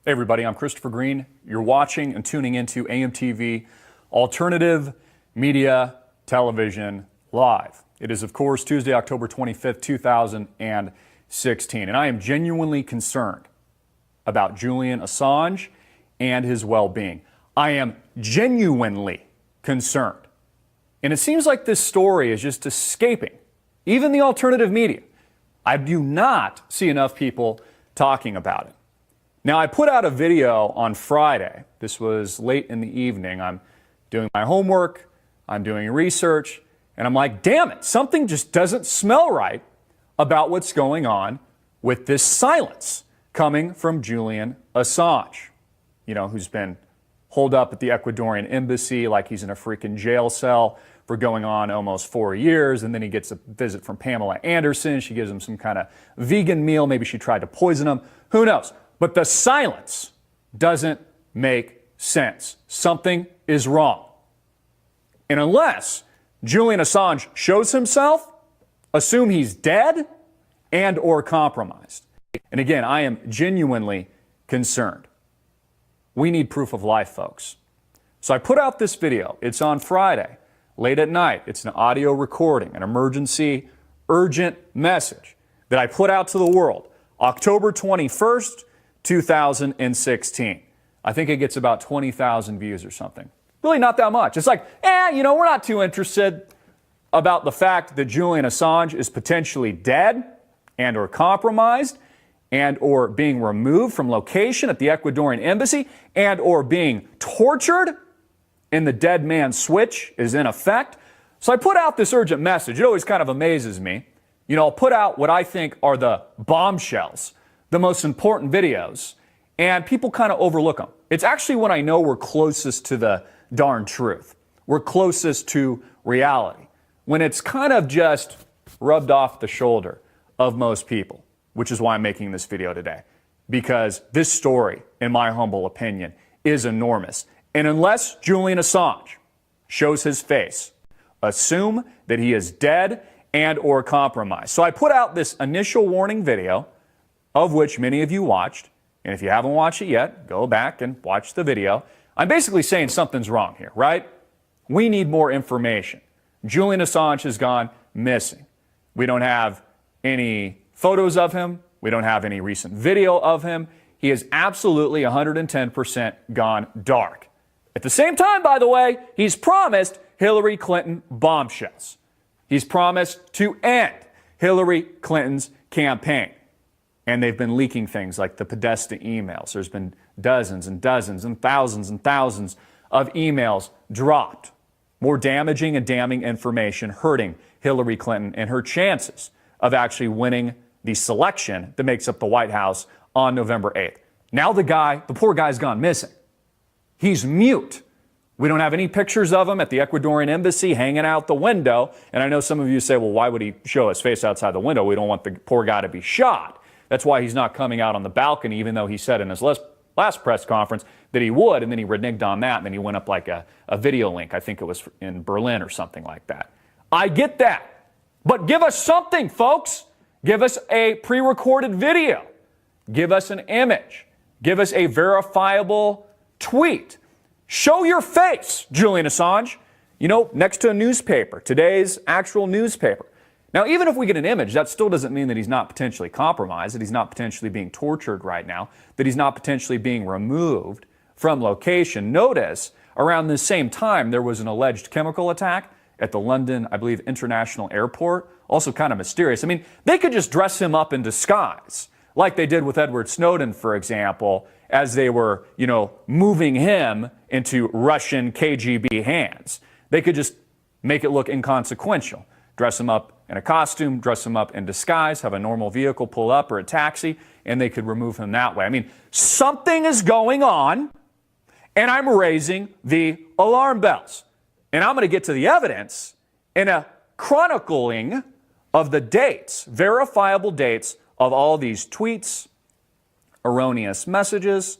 Hey everybody, I'm Christopher Green. You're watching and tuning into AMTV Alternative Media Television Live. It is, of course, Tuesday, October 25th, 2016, and I am genuinely concerned about Julian Assange and his well-being. I am genuinely concerned. And it seems like this story is just escaping even the alternative media. I do not see enough people talking about it. Now, I put out a video on Friday. This was late in the evening. I'm doing my homework, I'm doing research, and I'm like, damn it, something just doesn't smell right about what's going on with this silence coming from Julian Assange, who's been holed up at the Ecuadorian embassy like he's in a freaking jail cell for going on almost 4 years, and then he gets a visit from Pamela Anderson. She gives him some kind of vegan meal. Maybe she tried to poison him. Who knows? But the silence doesn't make sense. Something is wrong. And unless Julian Assange shows himself, assume he's dead and or compromised. And again, I am genuinely concerned. We need proof of life, folks. So I put out this video. It's on Friday, late at night. It's an audio recording, an emergency, urgent message that I put out to the world. October 21st, 2016. I think it gets about 20,000 views or something. Really not that much. It's like, we're not too interested about the fact that Julian Assange is potentially dead and or compromised and or being removed from location at the Ecuadorian embassy and or being tortured and the dead man switch is in effect. So I put out this urgent message. It always kind of amazes me. I'll put out what I think are the bombshells, the most important videos, and people kind of overlook them. It's actually when I know we're closest to the darn truth. We're closest to reality. When it's kind of just rubbed off the shoulder of most people, which is why I'm making this video today. Because this story, in my humble opinion, is enormous. And unless Julian Assange shows his face, assume that he is dead and or compromised. So I put out this initial warning video, of which many of you watched. And if you haven't watched it yet, go back and watch the video. I'm basically saying something's wrong here, right? We need more information. Julian Assange has gone missing. We don't have any photos of him. We don't have any recent video of him. He is absolutely 110% gone dark. At the same time, by the way, he's promised Hillary Clinton bombshells. He's promised to end Hillary Clinton's campaign. And they've been leaking things like the Podesta emails. There's been dozens and dozens and thousands of emails dropped. More damaging and damning information hurting Hillary Clinton and her chances of actually winning the selection that makes up the White House on November 8th. Now the poor guy's gone missing. He's mute. We don't have any pictures of him at the Ecuadorian embassy hanging out the window. And I know some of you say, well, why would he show his face outside the window? We don't want the poor guy to be shot. That's why he's not coming out on the balcony, even though he said in his last press conference that he would, and then he reneged on that, and then he went up like a video link. I think it was in Berlin or something like that. I get that. But give us something, folks. Give us a pre-recorded video. Give us an image. Give us a verifiable tweet. Show your face, Julian Assange. Next to a newspaper, today's actual newspaper. Now, even if we get an image, that still doesn't mean that he's not potentially compromised, that he's not potentially being tortured right now, that he's not potentially being removed from location. Notice, around the same time, there was an alleged chemical attack at the London, I believe, International Airport. Also kind of mysterious. I mean, they could just dress him up in disguise, like they did with Edward Snowden, for example, as they were, moving him into Russian KGB hands. They could just make it look inconsequential. Dress him up in a costume, dress him up in disguise, have a normal vehicle pull up or a taxi, and they could remove him that way. I mean, something is going on, and I'm raising the alarm bells. And I'm going to get to the evidence in a chronicling of the dates, verifiable dates of all these tweets, erroneous messages,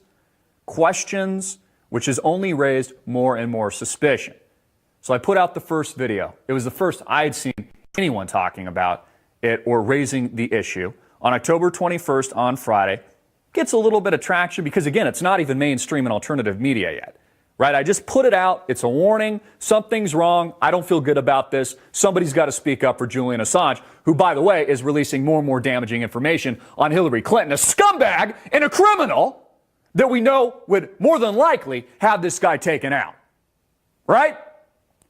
questions, which has only raised more and more suspicion. So I put out the first video. It was the first I'd seen anyone talking about it or raising the issue on October 21st on Friday. gets a little bit of traction because, again, it's not even mainstream and alternative media yet. Right? I just put it out. It's a warning. Something's wrong. I don't feel good about this. Somebody's got to speak up for Julian Assange, who, by the way, is releasing more and more damaging information on Hillary Clinton, a scumbag and a criminal that we know would more than likely have this guy taken out. Right?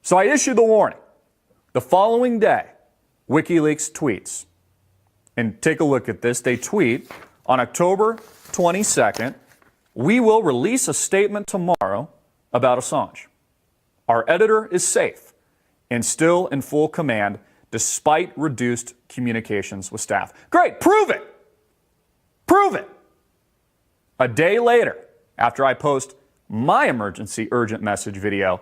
So I issued the warning. The following day, WikiLeaks tweets. And take a look at this. They tweet on October 22nd, "We will release a statement tomorrow about Assange. Our editor is safe and still in full command despite reduced communications with staff." Great, prove it. Prove it. A day later, after I post my emergency urgent message video,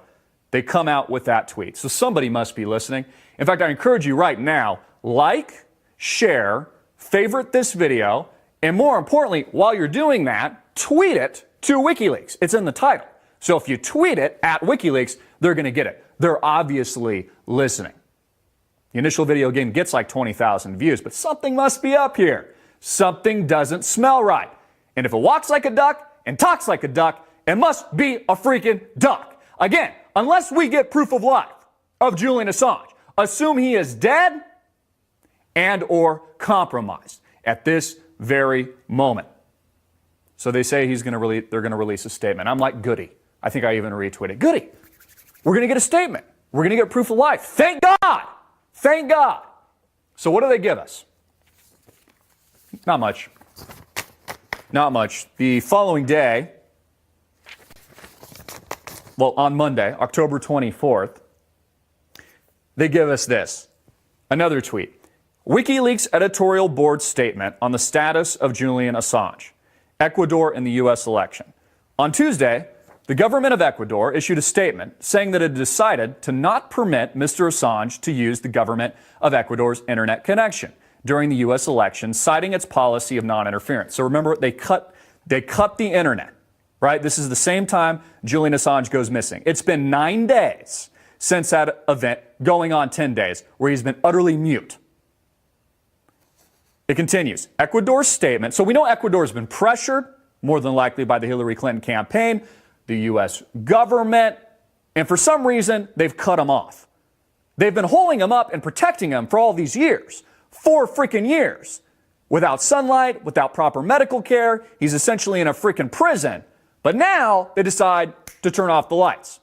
they come out with that tweet. So somebody must be listening. In fact, I encourage you right now, like, share, favorite this video, and more importantly, while you're doing that, tweet it to WikiLeaks. It's in the title. So if you tweet it at WikiLeaks, they're going to get it. They're obviously listening. The initial video game gets like 20,000 views, but something must be up here. Something doesn't smell right. And if it walks like a duck and talks like a duck, it must be a freaking duck. Again, unless we get proof of life of Julian Assange, assume he is dead and or compromised at this very moment. So they say they're going to release a statement. I'm like, goody. I think I even retweeted. Goody. We're going to get a statement. We're going to get proof of life. Thank God. Thank God. So what do they give us? Not much. Not much. The following day, well, on Monday, October 24th, they give us this. Another tweet. WikiLeaks editorial board statement on the status of Julian Assange, Ecuador in the U.S. election. On Tuesday, the government of Ecuador issued a statement saying that it had decided to not permit Mr. Assange to use the government of Ecuador's internet connection during the U.S. election, citing its policy of non-interference. So remember, they cut the internet, right? This is the same time Julian Assange goes missing. It's been 9 days since that event, going on 10 days, where he's been utterly mute. It continues. Ecuador's statement. So we know Ecuador's been pressured, more than likely by the Hillary Clinton campaign, the U.S. government, and for some reason, they've cut him off. They've been holding him up and protecting him for all these years, 4 freaking years, without sunlight, without proper medical care. He's essentially in a freaking prison. But now they decide to turn off the lights.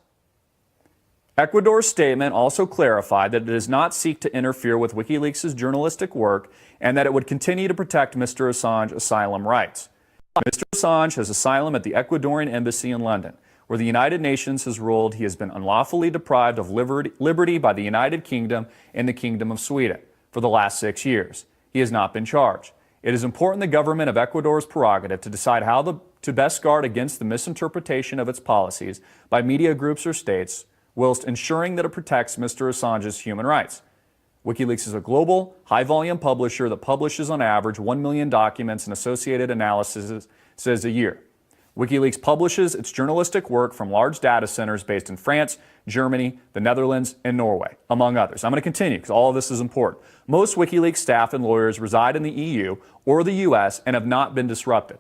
Ecuador's statement also clarified that it does not seek to interfere with WikiLeaks' journalistic work and that it would continue to protect Mr. Assange's asylum rights. Mr. Assange has asylum at the Ecuadorian embassy in London, where the United Nations has ruled he has been unlawfully deprived of liberty by the United Kingdom and the Kingdom of Sweden for the last 6 years. He has not been charged. It is important the government of Ecuador's prerogative to decide how to best guard against the misinterpretation of its policies by media groups or states, whilst ensuring that it protects Mr. Assange's human rights. WikiLeaks is a global, high-volume publisher that publishes on average 1 million documents and associated analyses a year. WikiLeaks publishes its journalistic work from large data centers based in France, Germany, the Netherlands, and Norway, among others. I'm going to continue because all of this is important. Most WikiLeaks staff and lawyers reside in the EU or the US and have not been disrupted.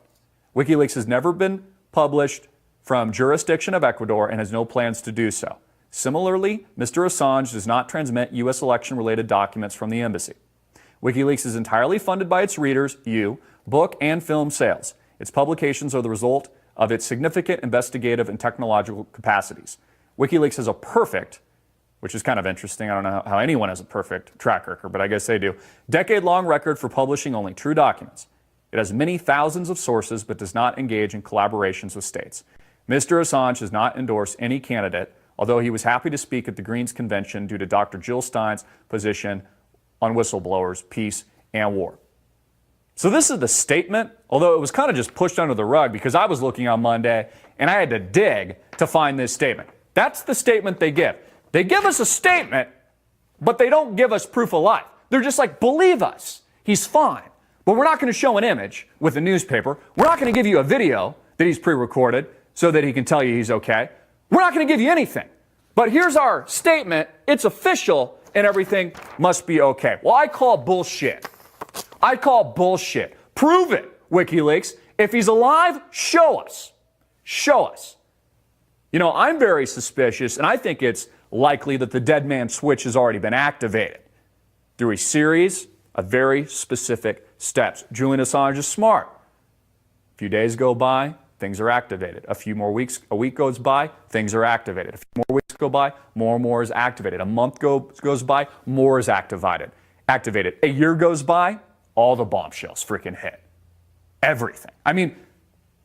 WikiLeaks has never been published from jurisdiction of Ecuador and has no plans to do so. Similarly, Mr. Assange does not transmit U.S. election-related documents from the embassy. WikiLeaks is entirely funded by its readers, you, book and film sales. Its publications are the result of its significant investigative and technological capacities. WikiLeaks has a perfect, which is kind of interesting, I don't know how anyone has a perfect track record, but I guess they do, decade-long record for publishing only true documents. It has many thousands of sources but does not engage in collaborations with states. Mr. Assange has not endorsed any candidate, although he was happy to speak at the Greens convention due to Dr. Jill Stein's position on whistleblowers, peace, and war. So this is the statement, although it was kind of just pushed under the rug because I was looking on Monday and I had to dig to find this statement. That's the statement they give. They give us a statement, but they don't give us proof of life. They're just like, believe us, he's fine. But we're not going to show an image with a newspaper. We're not going to give you a video that he's pre-recorded so that he can tell you he's okay. We're not going to give you anything. But here's our statement. It's official and everything must be okay. Well, I call bullshit. I call bullshit. Prove it, WikiLeaks. If he's alive, show us. Show us. You know, I'm very suspicious, and I think it's likely that the dead man switch has already been activated through a series of very specific steps. Julian Assange is smart. A few days go by, things are activated. A week goes by, things are activated. A few more weeks go by, more and more is activated. A month goes by, more is activated. A year goes by, all the bombshells freaking hit. Everything. I mean,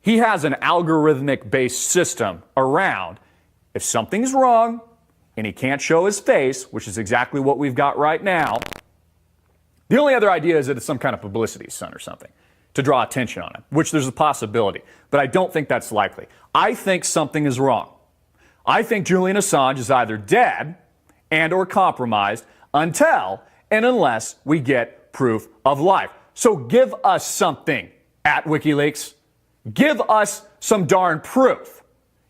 he has an algorithmic-based system around. If something's wrong and he can't show his face, which is exactly what we've got right now, the only other idea is that it's some kind of publicity stunt or something to draw attention on him, which there's a possibility. But I don't think that's likely. I think something is wrong. I think Julian Assange is either dead and or compromised until and unless we get proof of life. So give us something at WikiLeaks. Give us some darn proof.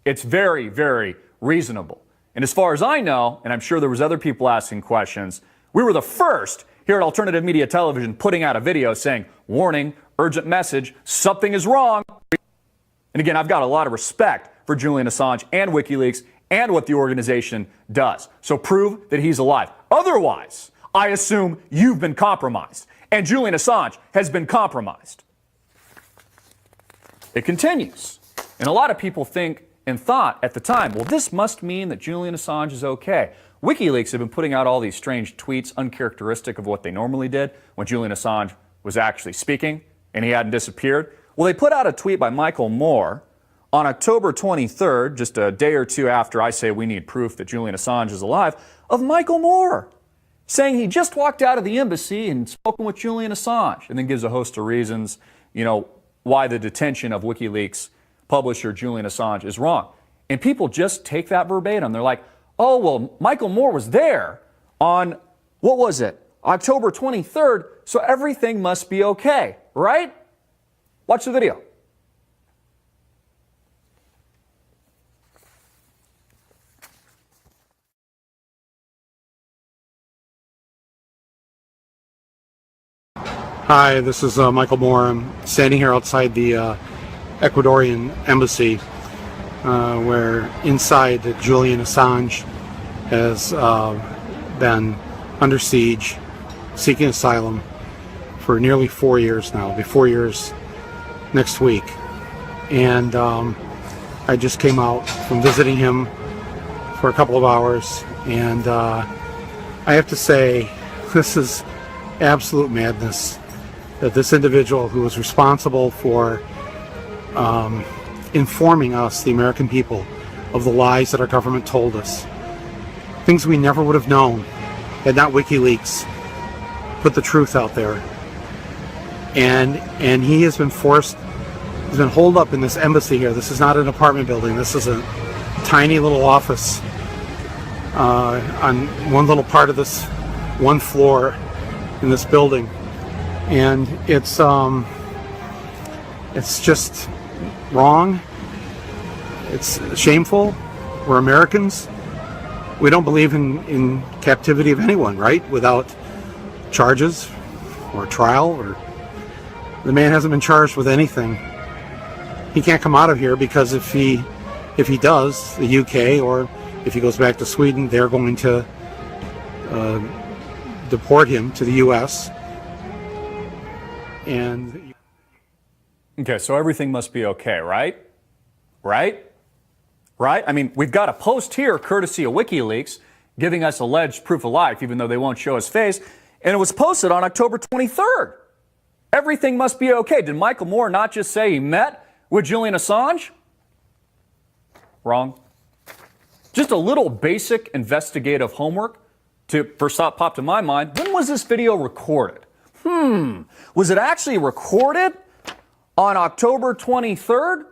It's very, very reasonable. And as far as I know, and I'm sure there was other people asking questions, we were the first here at Alternative Media Television putting out a video saying, warning, urgent message, something is wrong. And again, I've got a lot of respect for Julian Assange and WikiLeaks and what the organization does. So prove that he's alive. Otherwise, I assume you've been compromised and Julian Assange has been compromised. It continues. And a lot of people think and thought at the time, well, this must mean that Julian Assange is okay. WikiLeaks have been putting out all these strange tweets uncharacteristic of what they normally did when Julian Assange was actually speaking and he hadn't disappeared. Well, they put out a tweet by Michael Moore on October 23rd, just a day or two after I say we need proof that Julian Assange is alive, of Michael Moore saying he just walked out of the embassy and spoken with Julian Assange, and then gives a host of reasons, you know, why the detention of WikiLeaks publisher Julian Assange is wrong. And people just take that verbatim. They're like, oh, well, Michael Moore was there on, what was it, October 23rd, so everything must be okay, right? Watch the video. Hi, this is Michael Moore. I'm standing here outside the Ecuadorian embassy where inside Julian Assange has been under siege, seeking asylum for nearly 4 years now. It'll be 4 years next week. And I just came out from visiting him for a couple of hours, and I have to say, this is absolute madness that this individual who was responsible for informing us, the American people, of the lies that our government told us, things we never would have known had not WikiLeaks put the truth out there. And he has been he's been holed up in this embassy here. This is not an apartment building. This is a tiny little office on one little part of this one floor in this building. And it's just wrong. It's shameful. We're Americans. We don't believe in captivity of anyone, right? Without charges or trial. Or the man hasn't been charged with anything. He can't come out of here because if he does, the UK, or if he goes back to Sweden, they're going to deport him to the US. And okay, so everything must be okay, right? Right? I mean, we've got a post here, courtesy of WikiLeaks, giving us alleged proof of life, even though they won't show his face, and it was posted on October 23rd. Everything must be okay. Did Michael Moore not just say he met with Julian Assange? Wrong. Just a little basic investigative homework first thought popped in my mind. When was this video recorded? Was it actually recorded on October 23rd?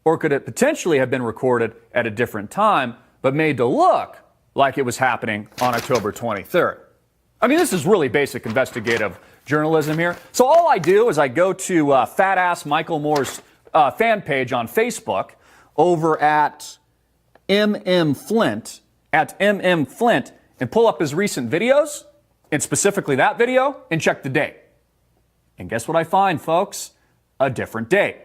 Or could it potentially have been recorded at a different time, but made to look like it was happening on October 23rd? I mean, this is really basic investigative journalism here. So all I do is I go to Fat Ass Michael Moore's fan page on Facebook over at MMFlint, and pull up his recent videos, and specifically that video, and check the date. And guess what I find, folks? A different date.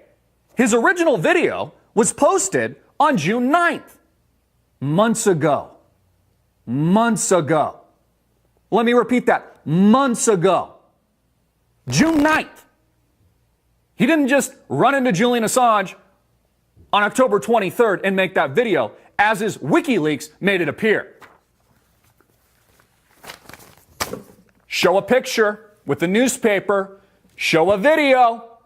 his original video was posted on June 9th. Months ago. Months ago. Let me repeat that. Months ago. June 9th. He didn't just run into Julian Assange on October 23rd and make that video, as his WikiLeaks made it appear. Show a picture with the newspaper, show a video,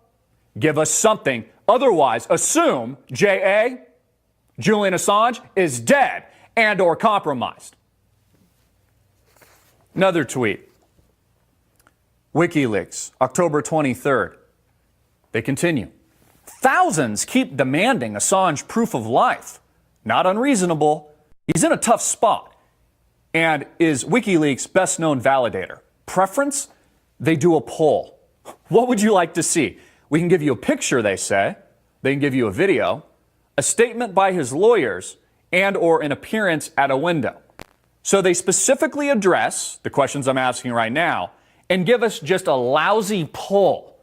give us something. Otherwise, assume J.A., Julian Assange, is dead and or compromised. Another tweet. WikiLeaks, October 23rd. They continue. Thousands keep demanding Assange proof of life. Not unreasonable. He's in a tough spot and is WikiLeaks' best-known validator. Preference? They do a poll. What would you like to see? We can give you a picture, they say. They can give you a video, a statement by his lawyers, and or an appearance at a window. So they specifically address the questions I'm asking right now and give us just a lousy poll.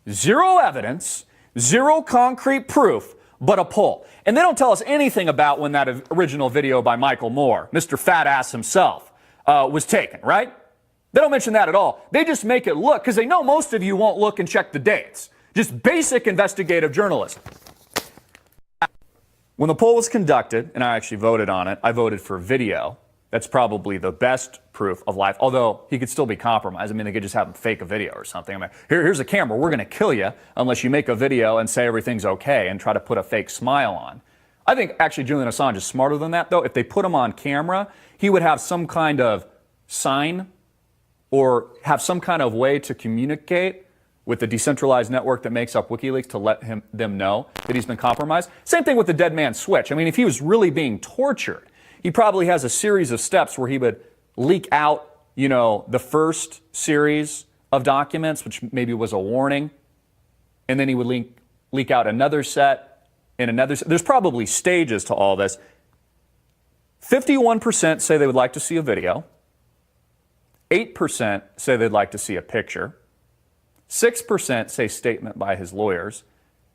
Zero evidence, zero concrete proof, but a poll. And they don't tell us anything about when that original video by Michael Moore, Mr. Fat Ass himself, was taken, right? They don't mention that at all. They just make it look, because they know most of you won't look and check the dates. Just basic investigative journalism. When the poll was conducted, and I actually voted on it, I voted for video. That's probably the best proof of life, although he could still be compromised. I mean, they could just have him fake a video or something. I mean, here's a camera. We're going to kill you unless you make a video and say everything's okay and try to put a fake smile on. I think actually Julian Assange is smarter than that, though. If they put him on camera, he would have some kind of sign or have some kind of way to communicate with the decentralized network that makes up WikiLeaks to let them know that he's been compromised. Same thing with the dead man switch. I mean, if he was really being tortured, he probably has a series of steps where he would leak out, the first series of documents, which maybe was a warning, and then he would leak out another set and another set. There's probably stages to all this. 51% say they would like to see a video. 8% say they'd like to see a picture. 6% say statement by his lawyers.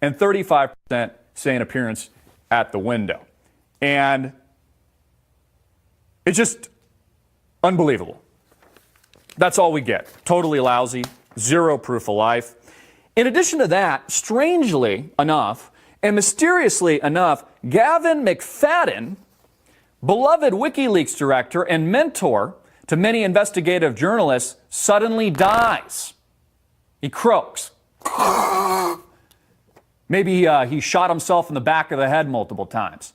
And 35% say an appearance at the window. And it's just unbelievable. That's all we get. Totally lousy, zero proof of life. In addition to that, strangely enough and mysteriously enough, Gavin McFadden, beloved WikiLeaks director and mentor to many investigative journalists, suddenly dies. He croaks. Maybe he shot himself in the back of the head multiple times.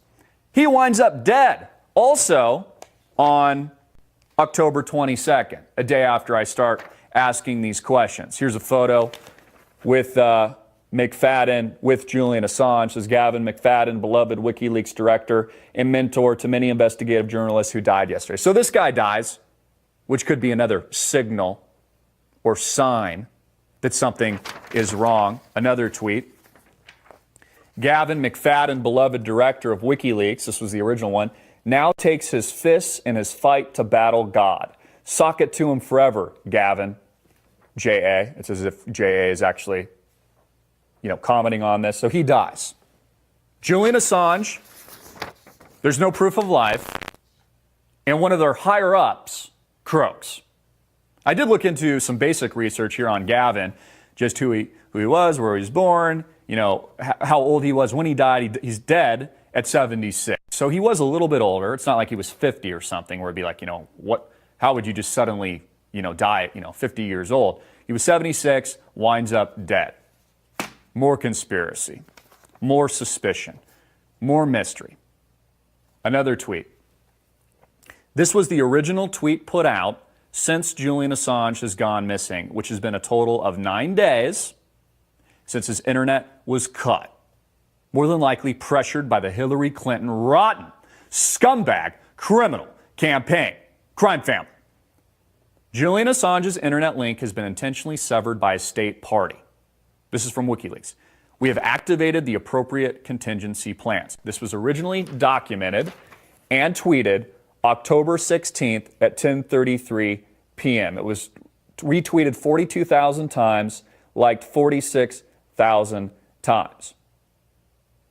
He winds up dead. Also, on October 22nd, a day after I start asking these questions. Here's a photo with McFadden with Julian Assange. This is Gavin McFadden, beloved WikiLeaks director and mentor to many investigative journalists who died yesterday. So this guy dies, which could be another signal or sign that something is wrong. Another tweet. Gavin McFadden, beloved director of WikiLeaks, this was the original one, now takes his fists in his fight to battle God. Sock it to him forever, Gavin. J.A. It's as if J.A. is actually, commenting on this. So he dies. Julian Assange, there's no proof of life, and one of their higher-ups croaks. I did look into some basic research here on Gavin, just who he was, where he was born, how old he was when he died. He's dead at 76. So he was a little bit older. It's not like he was 50 or something where it'd be like, how would you just suddenly, die at, 50 years old? He was 76, winds up dead. More conspiracy, more suspicion, more mystery. Another tweet. This was the original tweet put out since Julian Assange has gone missing, which has been a total of 9 days since his internet was cut. More than likely pressured by the Hillary Clinton rotten, scumbag, criminal campaign, crime family. Julian Assange's internet link has been intentionally severed by a state party. This is from WikiLeaks. We have activated the appropriate contingency plans. This was originally documented and tweeted October 16th at 10:33 p.m. It was retweeted 42,000 times, liked 46,000 times.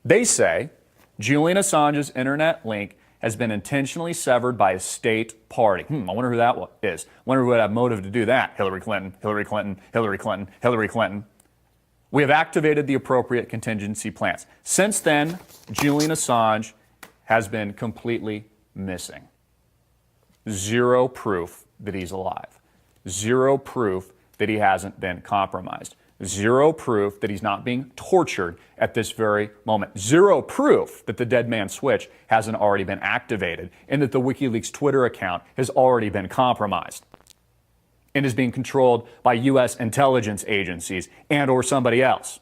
They say Julian Assange's internet link has been intentionally severed by a state party. I wonder who that is. Wonder who would have motive to do that. Hillary Clinton, Hillary Clinton, Hillary Clinton, Hillary Clinton. We have activated the appropriate contingency plans. Since then, Julian Assange has been completely missing. Zero proof that he's alive. Zero proof that he hasn't been compromised. Zero proof that he's not being tortured at this very moment. Zero proof that the dead man switch hasn't already been activated and that the WikiLeaks Twitter account has already been compromised and is being controlled by U.S. intelligence agencies and or somebody else.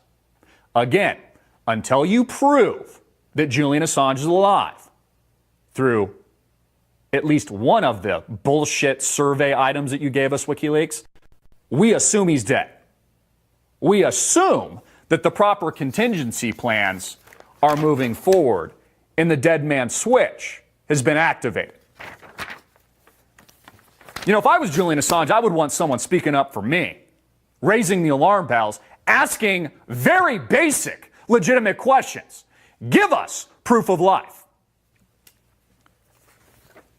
Again, until you prove that Julian Assange is alive through at least one of the bullshit survey items that you gave us, WikiLeaks, we assume he's dead. We assume that the proper contingency plans are moving forward and the dead man switch has been activated. You know, if I was Julian Assange, I would want someone speaking up for me, raising the alarm bells, asking very basic, legitimate questions. Give us proof of life.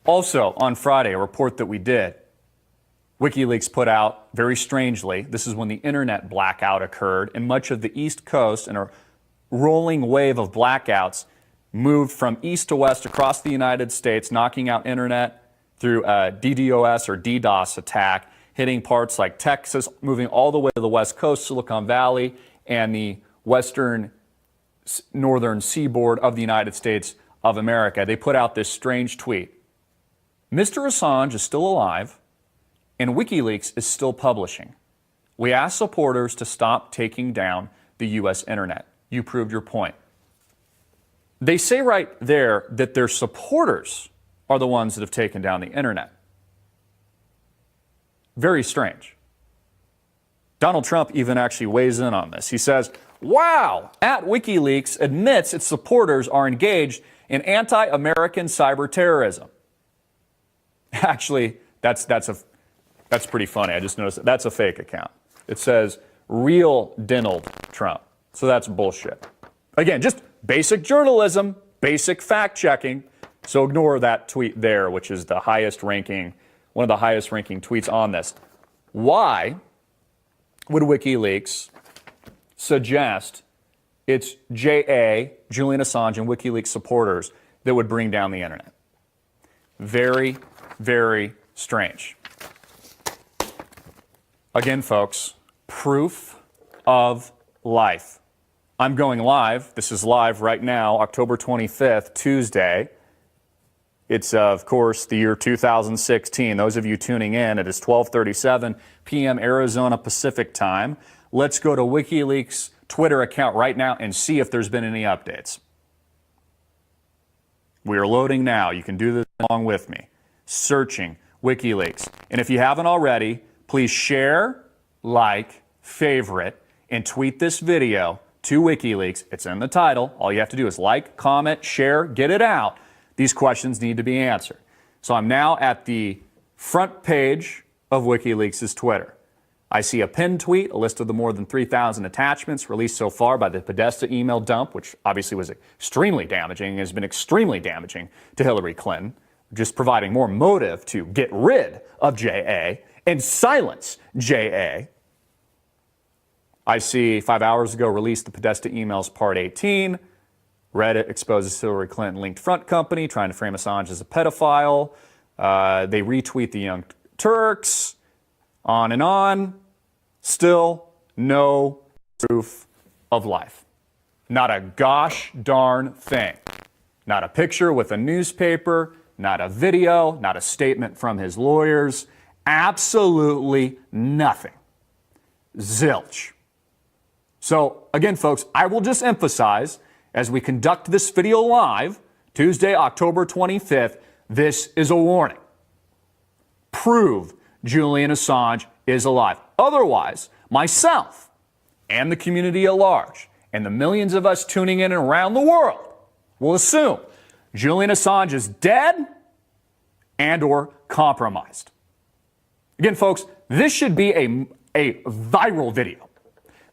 Also, on Friday, a report that we did, WikiLeaks put out, very strangely, this is when the internet blackout occurred, and much of the East Coast, and a rolling wave of blackouts moved from east to west across the United States, knocking out internet through a DDoS or DDoS attack, hitting parts like Texas, moving all the way to the West Coast, Silicon Valley, and the western northern seaboard of the United States of America. They put out this strange tweet. Mr. Assange is still alive, and WikiLeaks is still publishing. We ask supporters to stop taking down the U.S. internet. You proved your point. They say right there that their supporters are the ones that have taken down the internet. Very strange. Donald Trump even actually weighs in on this. He says, wow, @WikiLeaks admits its supporters are engaged in anti-American cyber terrorism. Actually, that's pretty funny. I just noticed that. That's a fake account. It says real Donald Trump. So that's bullshit. Again, just basic journalism, basic fact checking. So ignore that tweet there, which is the highest ranking, one of the highest ranking tweets on this. Why would WikiLeaks suggest it's JA, Julian Assange, and WikiLeaks supporters that would bring down the internet? Very, very strange. Again, folks, proof of life. I'm going live. This is live right now, October 25th, Tuesday. It's, of course, the year 2016. Those of you tuning in, it is 12:37 p.m. Arizona Pacific time. Let's go to WikiLeaks' Twitter account right now and see if there's been any updates. We are loading now. You can do this along with me. Searching WikiLeaks. And if you haven't already, please share, like, favorite, and tweet this video to WikiLeaks. It's in the title. All you have to do is like, comment, share, get it out. These questions need to be answered. So I'm now at the front page of WikiLeaks' Twitter. I see a pinned tweet, a list of the more than 3,000 attachments released so far by the Podesta email dump, which obviously was extremely damaging and has been extremely damaging to Hillary Clinton, just providing more motive to get rid of JA and silence JA. I see 5 hours ago released the Podesta emails part 18. Reddit exposes Hillary Clinton linked front company trying to frame Assange as a pedophile. They retweet the Young Turks. On and on. Still no proof of life. Not a gosh darn thing. Not a picture with a newspaper, not a video, not a statement from his lawyers. Absolutely nothing. Zilch. So again, folks, I will just emphasize, as we conduct this video live, Tuesday, October 25th, this is a warning. Prove Julian Assange is alive. Otherwise, myself and the community at large and the millions of us tuning in around the world will assume Julian Assange is dead and or compromised. Again, folks, this should be a viral video.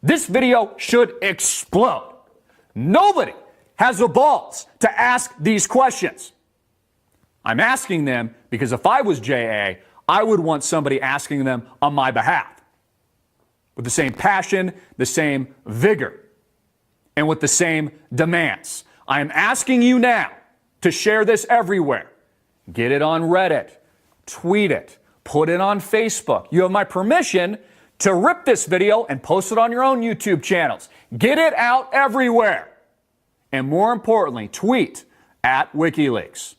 This video should explode. Nobody has the balls to ask these questions? I'm asking them because if I was JA, I would want somebody asking them on my behalf with the same passion, the same vigor, and with the same demands. I am asking you now to share this everywhere. Get it on Reddit, tweet it, put it on Facebook. You have my permission to rip this video and post it on your own YouTube channels. Get it out everywhere. And more importantly, tweet at WikiLeaks.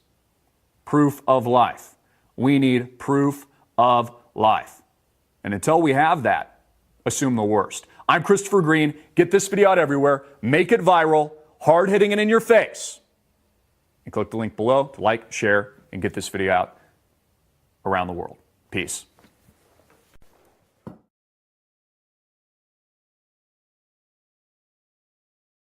Proof of life. We need proof of life. And until we have that, assume the worst. I'm Christopher Green. Get this video out everywhere. Make it viral, hard-hitting it in your face. And click the link below to like, share, and get this video out around the world. Peace.